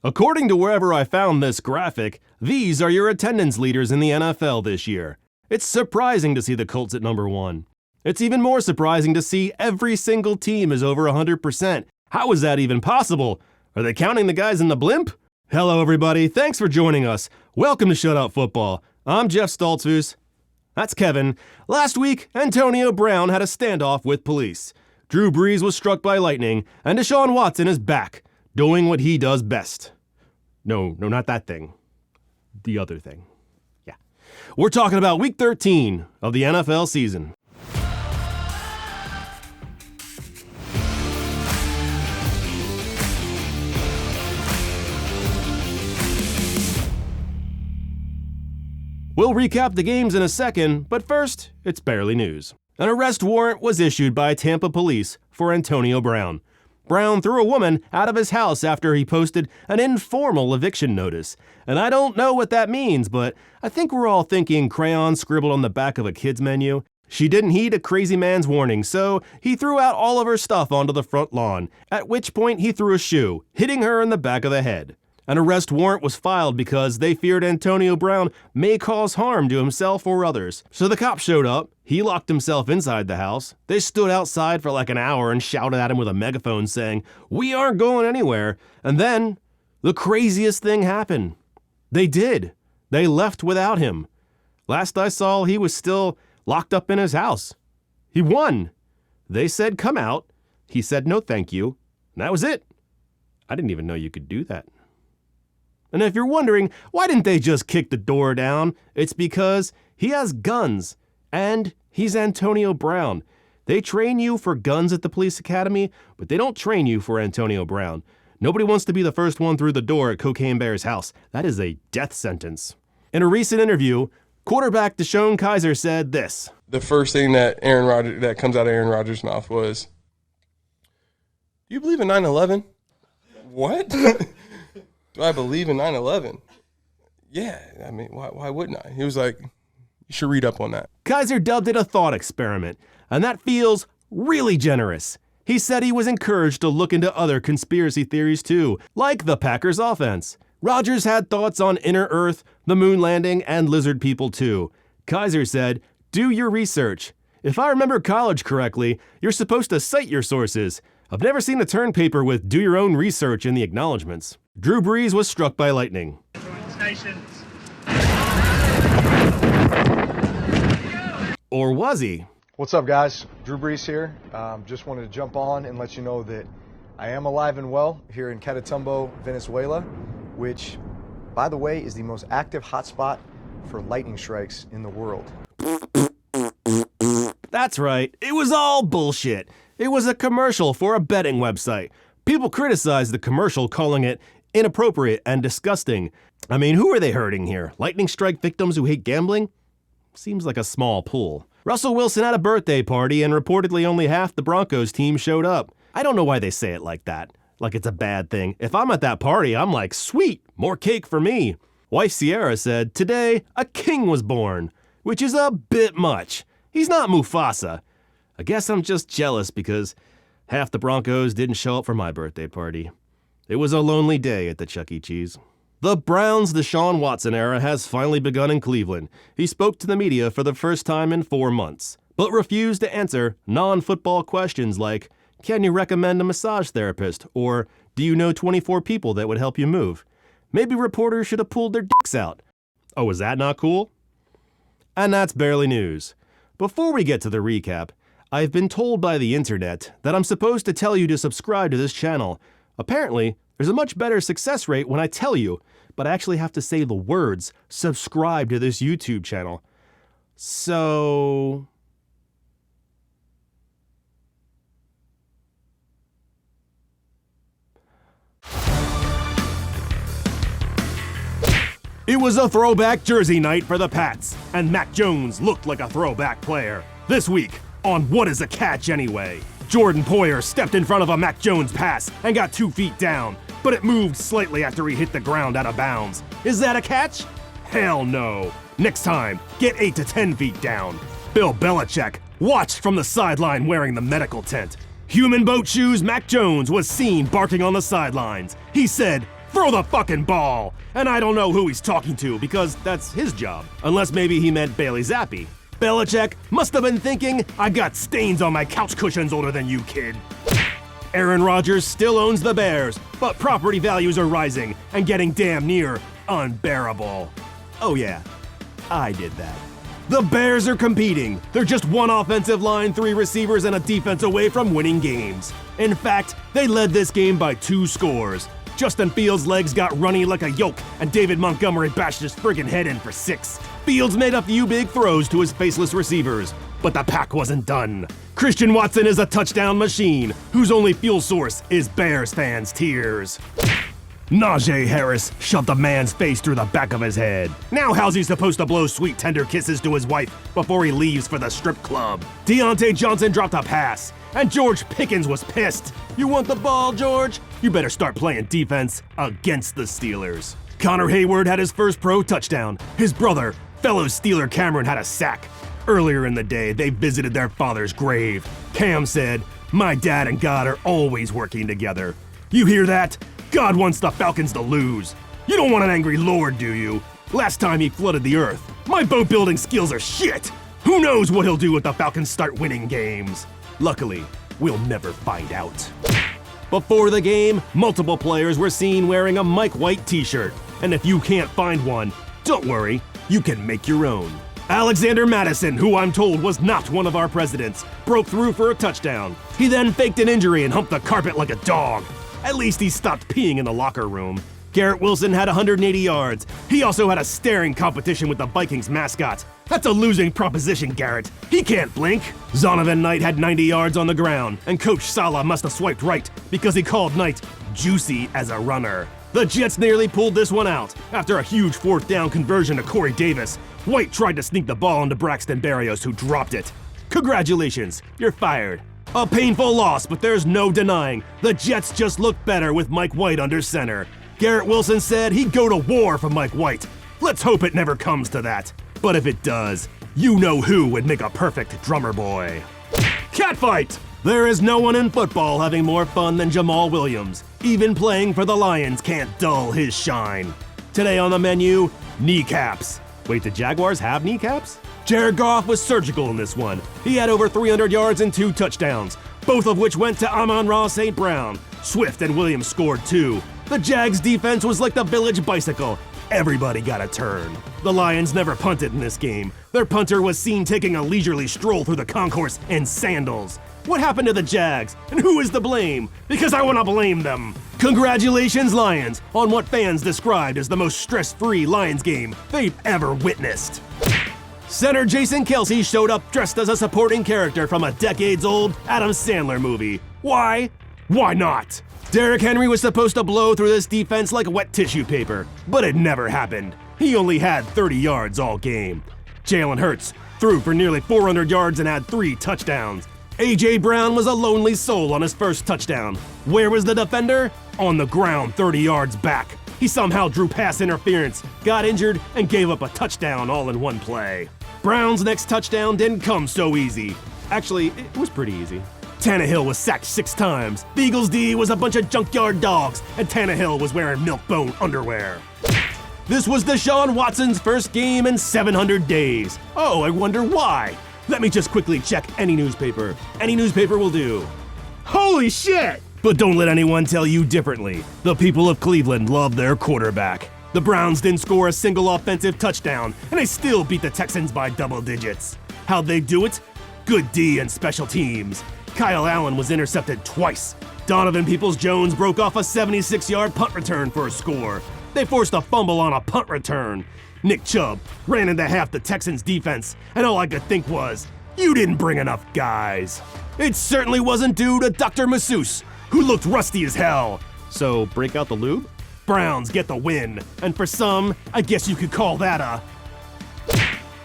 According to wherever I found this graphic, these are your attendance leaders in the NFL this year. It's surprising to see the Colts at number 1. It's even more surprising to see every single team is over 100%. How is that even possible? Are they counting the guys in the blimp? Hello everybody, thanks for joining us. Welcome to Shutout Football. I'm Jeff Stoltzfus. That's Kevin. Last week, Antonio Brown had a standoff with police. Drew Brees was struck by lightning, and Deshaun Watson is back, doing what he does best. No, not that thing. The other thing. Yeah. We're talking about Week 13 of the NFL season. We'll recap the games in a second, but first, it's barely news. An arrest warrant was issued by Tampa police for Antonio Brown. Brown threw a woman out of his house after he posted an informal eviction notice. And I don't know what that means, but I think we're all thinking crayon scribbled on the back of a kid's menu. She didn't heed a crazy man's warning, so he threw out all of her stuff onto the front lawn, at which point he threw a shoe, hitting her in the back of the head. An arrest warrant was filed because they feared Antonio Brown may cause harm to himself or others. So the cops showed up, he locked himself inside the house, they stood outside for like an hour and shouted at him with a megaphone saying, "We aren't going anywhere," and then the craziest thing happened. They did. They left without him. Last I saw, he was still locked up in his house. He won. They said, "Come out." He said, "No, thank you." And that was it. I didn't even know you could do that. And if you're wondering, why didn't they just kick the door down? It's because he has guns, and he's Antonio Brown. They train you for guns at the police academy, but they don't train you for Antonio Brown. Nobody wants to be the first one through the door at Cocaine Bear's house. That is a death sentence. In a recent interview, quarterback Deshaun Kaiser said this. The first thing that comes out of Aaron Rodgers' mouth was, "Do you believe in 9/11? What? Do I believe in 9/11? Yeah, I mean, why wouldn't I? He was like, you should read up on that. Kaiser dubbed it a thought experiment, and that feels really generous. He said he was encouraged to look into other conspiracy theories too, like the Packers offense. Rodgers had thoughts on inner Earth, the moon landing, and lizard people too. Kaiser said, "Do your research. If I remember college correctly, you're supposed to cite your sources. I've never seen a term paper with 'do your own research' in the acknowledgments." Drew Brees was struck by lightning. Stations. Or was he? What's up, guys? Drew Brees here. Just wanted to jump on and let you know that I am alive and well here in Catatumbo, Venezuela, which, by the way, is the most active hotspot for lightning strikes in the world. That's right. It was all bullshit. It was a commercial for a betting website. People criticized the commercial, calling it inappropriate and disgusting. I mean, who are they hurting here? Lightning strike victims who hate gambling? Seems like a small pool. Russell Wilson had a birthday party and reportedly only half the Broncos team showed up. I don't know why they say it like that. Like it's a bad thing. If I'm at that party, I'm like, sweet, more cake for me. Wife Sierra said, "Today, a king was born," which is a bit much. He's not Mufasa. I guess I'm just jealous because half the Broncos didn't show up for my birthday party. It was a lonely day at the Chuck E. Cheese. The Browns' Deshaun Watson era has finally begun in Cleveland. He spoke to the media for the first time in 4 months, but refused to answer non-football questions like, "Can you recommend a massage therapist?" or "Do you know 24 people that would help you move?" Maybe reporters should have pulled their dicks out. Oh, is that not cool? And that's barely news. Before we get to the recap, I've been told by the internet that I'm supposed to tell you to subscribe to this channel. Apparently, there's a much better success rate when I tell you, but I actually have to say the words, "subscribe to this YouTube channel." So... It was a throwback jersey night for the Pats, and Mac Jones looked like a throwback player. This week, on What Is a Catch Anyway? Jordan Poyer stepped in front of a Mac Jones pass and got 2 feet down, but it moved slightly after he hit the ground out of bounds. Is that a catch? Hell no. Next time, get 8 to 10 feet down. Bill Belichick watched from the sideline wearing the medical tent. Human boat shoes Mac Jones was seen barking on the sidelines. He said, Throw the fucking ball! And I don't know who he's talking to because that's his job. Unless maybe he meant Bailey Zappi. Belichick must have been thinking, I got stains on my couch cushions older than you, kid. Aaron Rodgers still owns the Bears, but property values are rising and getting damn near unbearable. Oh yeah, I did that. The Bears are competing. They're just one offensive line, 3 receivers, and a defense away from winning games. In fact, they led this game by 2 scores. Justin Fields' legs got runny like a yoke, and David Montgomery bashed his friggin' head in for 6. Fields made a few big throws to his faceless receivers, but the pack wasn't done. Christian Watson is a touchdown machine, whose only fuel source is Bears fans' tears. Najee Harris shoved a man's face through the back of his head. Now how's he supposed to blow sweet tender kisses to his wife before he leaves for the strip club? Deontay Johnson dropped a pass, and George Pickens was pissed. You want the ball, George? You better start playing defense against the Steelers. Connor Hayward had his first pro touchdown. His brother, fellow Steeler Cameron, had a sack. Earlier in the day, they visited their father's grave. Cam said, "My dad and God are always working together." You hear that? God wants the Falcons to lose. You don't want an angry Lord, do you? Last time he flooded the earth. My boat building skills are shit. Who knows what he'll do if the Falcons start winning games? Luckily, we'll never find out. Before the game, multiple players were seen wearing a Mike White t-shirt. And if you can't find one, don't worry, you can make your own. Alexander Madison, who I'm told was not one of our presidents, broke through for a touchdown. He then faked an injury and humped the carpet like a dog. At least he stopped peeing in the locker room. Garrett Wilson had 180 yards. He also had a staring competition with the Vikings mascot. That's a losing proposition, Garrett. He can't blink. Zonovan Knight had 90 yards on the ground, and Coach Saleh must have swiped right because he called Knight juicy as a runner. The Jets nearly pulled this one out. After a huge 4th down conversion to Corey Davis, White tried to sneak the ball into Braxton Berrios, who dropped it. Congratulations, you're fired. A painful loss, but there's no denying the Jets just look better with Mike White under center. Garrett Wilson said he'd go to war for Mike White. Let's hope it never comes to that. But if it does, you know who would make a perfect drummer boy. Catfight! There is no one in football having more fun than Jamal Williams. Even playing for the Lions can't dull his shine. Today on the menu, kneecaps. Wait, the Jaguars have kneecaps? Jared Goff was surgical in this one. He had over 300 yards and 2 touchdowns, both of which went to Amon-Ra St. Brown. Swift and Williams scored 2. The Jags' defense was like the village bicycle. Everybody got a turn. The Lions never punted in this game. Their punter was seen taking a leisurely stroll through the concourse in sandals. What happened to the Jags? And who is to blame? Because I want to blame them. Congratulations, Lions, on what fans described as the most stress-free Lions game they've ever witnessed. Center Jason Kelce showed up dressed as a supporting character from a decades-old Adam Sandler movie. Why? Why not? Derrick Henry was supposed to blow through this defense like wet tissue paper, but it never happened. He only had 30 yards all game. Jalen Hurts threw for nearly 400 yards and had 3 touchdowns. A.J. Brown was a lonely soul on his first touchdown. Where was the defender? On the ground 30 yards back. He somehow drew pass interference, got injured, and gave up a touchdown all in one play. Brown's next touchdown didn't come so easy. Actually, it was pretty easy. Tannehill was sacked 6 times. The Eagles' D was a bunch of junkyard dogs, and Tannehill was wearing milk-bone underwear. This was Deshaun Watson's first game in 700 days. Oh, I wonder why. Let me just quickly check any newspaper. Any newspaper will do. Holy shit! But don't let anyone tell you differently. The people of Cleveland love their quarterback. The Browns didn't score a single offensive touchdown, and they still beat the Texans by double digits. How'd they do it? Good D and special teams. Kyle Allen was intercepted twice. Donovan Peoples-Jones broke off a 76-yard punt return for a score. They forced a fumble on a punt return. Nick Chubb ran into half the Texans' defense, and all I could think was, you didn't bring enough guys. It certainly wasn't due to Dr. Masseuse, who looked rusty as hell. So break out the lube? Browns get the win, and for some, I guess you could call that a...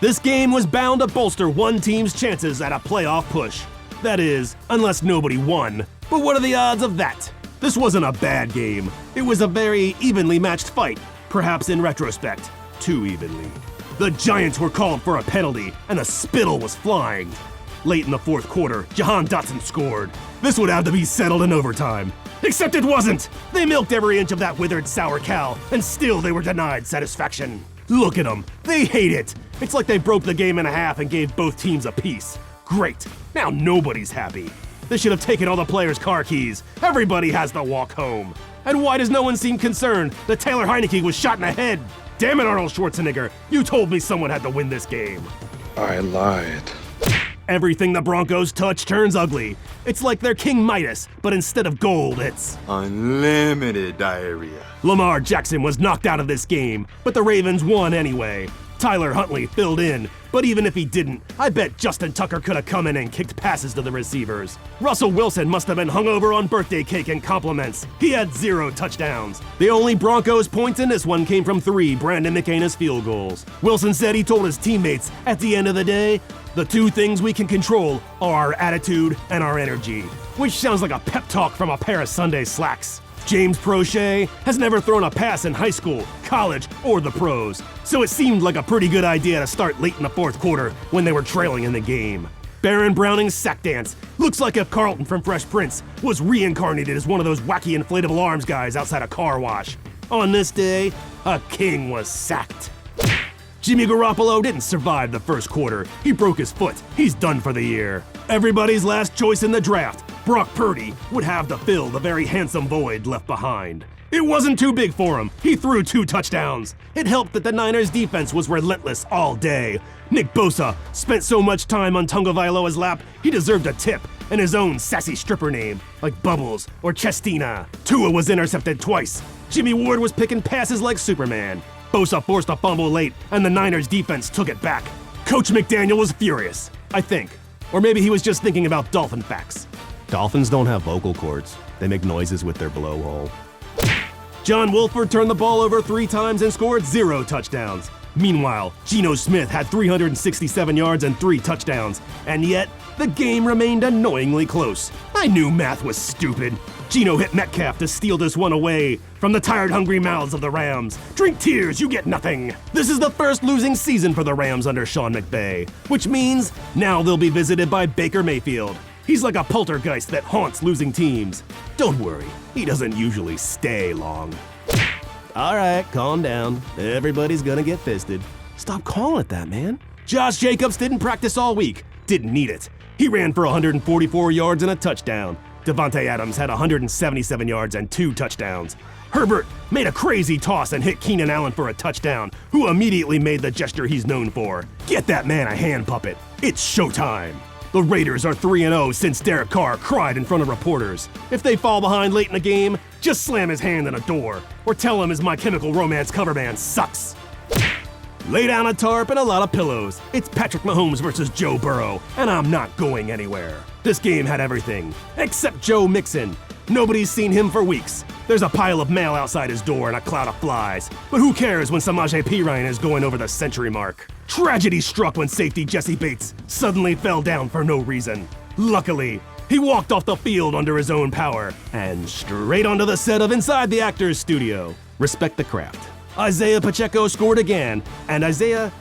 This game was bound to bolster one team's chances at a playoff push. That is, unless nobody won. But what are the odds of that? This wasn't a bad game. It was a very evenly matched fight, perhaps in retrospect, too evenly. The Giants were called for a penalty, and the spittle was flying. Late in the fourth quarter, Jahan Dotson scored. This would have to be settled in overtime. Except it wasn't! They milked every inch of that withered sour cow, and still they were denied satisfaction. Look at them. They hate it. It's like they broke the game in half and gave both teams a piece. Great. Now nobody's happy. They should have taken all the players' car keys. Everybody has to walk home. And why does no one seem concerned that Taylor Heineke was shot in the head? Damn it, Arnold Schwarzenegger. You told me someone had to win this game. I lied. Everything the Broncos touch turns ugly. It's like they're King Midas, but instead of gold, it's Unlimited diarrhea. Lamar Jackson was knocked out of this game, but the Ravens won anyway. Tyler Huntley filled in, but even if he didn't, I bet Justin Tucker could have come in and kicked passes to the receivers. Russell Wilson must have been hungover on birthday cake and compliments. He had 0 touchdowns. The only Broncos points in this one came from 3 Brandon McCanus field goals. Wilson said he told his teammates, at the end of the day, the 2 things we can control are our attitude and our energy, which sounds like a pep talk from a pair of Sunday slacks. James Prochet has never thrown a pass in high school, college, or the pros, so it seemed like a pretty good idea to start late in the 4th quarter when they were trailing in the game. Baron Browning's sack dance looks like if Carlton from Fresh Prince was reincarnated as one of those wacky inflatable arms guys outside a car wash. On this day, a king was sacked. Jimmy Garoppolo didn't survive the 1st quarter. He broke his foot. He's done for the year. Everybody's last choice in the draft, Brock Purdy, would have to fill the very handsome void left behind. It wasn't too big for him. He threw 2 touchdowns. It helped that the Niners' defense was relentless all day. Nick Bosa spent so much time on Tagovailoa's lap, he deserved a tip and his own sassy stripper name, like Bubbles or Chestina. Tua was intercepted twice. Jimmy Ward was picking passes like Superman. Bosa forced a fumble late, and the Niners' defense took it back. Coach McDaniel was furious, I think. Or maybe he was just thinking about dolphin facts. Dolphins don't have vocal cords. They make noises with their blowhole. John Wolford turned the ball over 3 times and scored 0 touchdowns. Meanwhile, Geno Smith had 367 yards and 3 touchdowns, and yet the game remained annoyingly close. I knew math was stupid. Geno hit Metcalf to steal this one away from the tired, hungry mouths of the Rams. Drink tears, you get nothing. This is the first losing season for the Rams under Sean McVay, which means now they'll be visited by Baker Mayfield. He's like a poltergeist that haunts losing teams. Don't worry, he doesn't usually stay long. All right, calm down. Everybody's gonna get fisted. Stop calling it that, man. Josh Jacobs didn't practice all week. Didn't need it. He ran for 144 yards and a touchdown. Devontae Adams had 177 yards and 2 touchdowns. Herbert made a crazy toss and hit Keenan Allen for a touchdown, who immediately made the gesture he's known for. Get that man a hand puppet. It's showtime. The Raiders are 3-0 since Derek Carr cried in front of reporters. If they fall behind late in the game, just slam his hand in a door, or tell him his My Chemical Romance cover band sucks. Lay down a tarp and a lot of pillows. It's Patrick Mahomes versus Joe Burrow, and I'm not going anywhere. This game had everything, except Joe Mixon. Nobody's seen him for weeks. There's a pile of mail outside his door and a cloud of flies. But who cares when Samaje Perine is going over the century mark? Tragedy struck when safety Jesse Bates suddenly fell down for no reason. Luckily, he walked off the field under his own power and straight onto the set of Inside the Actors Studio. Respect the craft. Isaiah Pacheco scored again, and Isaiah,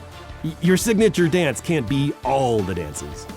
your signature dance can't be all the dances.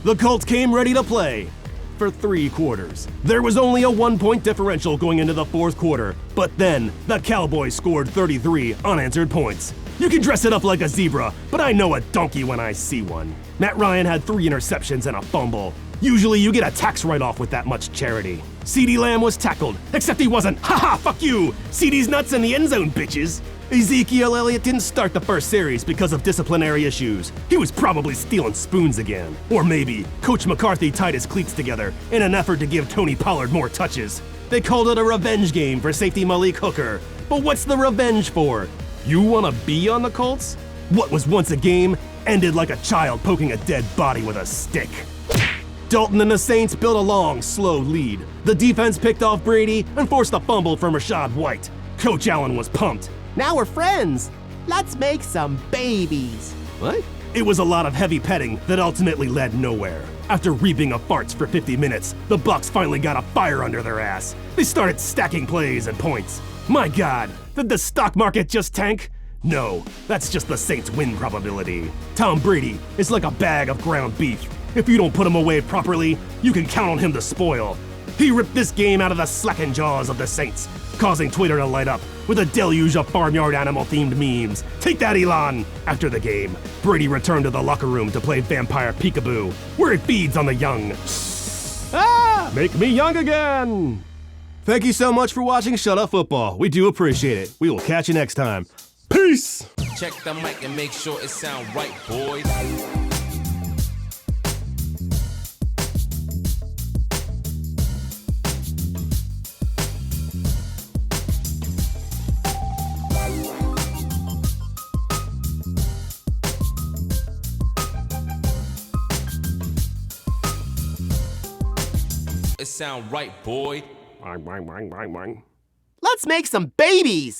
The Colts came ready to play for 3 quarters. There was only a 1-point differential going into the 4th quarter, but then the Cowboys scored 33 unanswered points. You can dress it up like a zebra, but I know a donkey when I see one. Matt Ryan had 3 interceptions and a fumble. Usually you get a tax write-off with that much charity. CeeDee Lamb was tackled, except he wasn't. Haha, fuck you! CeeDee's nuts in the end zone, bitches! Ezekiel Elliott didn't start the first series because of disciplinary issues. He was probably stealing spoons again. Or maybe Coach McCarthy tied his cleats together in an effort to give Tony Pollard more touches. They called it a revenge game for safety Malik Hooker. But what's the revenge for? You wanna be on the Colts? What was once a game ended like a child poking a dead body with a stick. Dalton and the Saints built a long, slow lead. The defense picked off Brady and forced a fumble from Rashad White. Coach Allen was pumped. Now we're friends. Let's make some babies. What? It was a lot of heavy petting that ultimately led nowhere. After reaping of farts for 50 minutes, the Bucs finally got a fire under their ass. They started stacking plays and points. My God, did the stock market just tank? No, that's just the Saints' win probability. Tom Brady is like a bag of ground beef. If you don't put him away properly, you can count on him to spoil. He ripped this game out of the slacking jaws of the Saints, causing Twitter to light up with a deluge of farmyard animal-themed memes. Take that, Elon! After the game, Brady returned to the locker room to play Vampire Peekaboo, where he feeds on the young. Ah! Make me young again! Thank you so much for watching Shut Up Football. We do appreciate it. We will catch you next time. Peace! Check the mic and make sure it sound right, boys. It sound right, boy. Let's make some babies!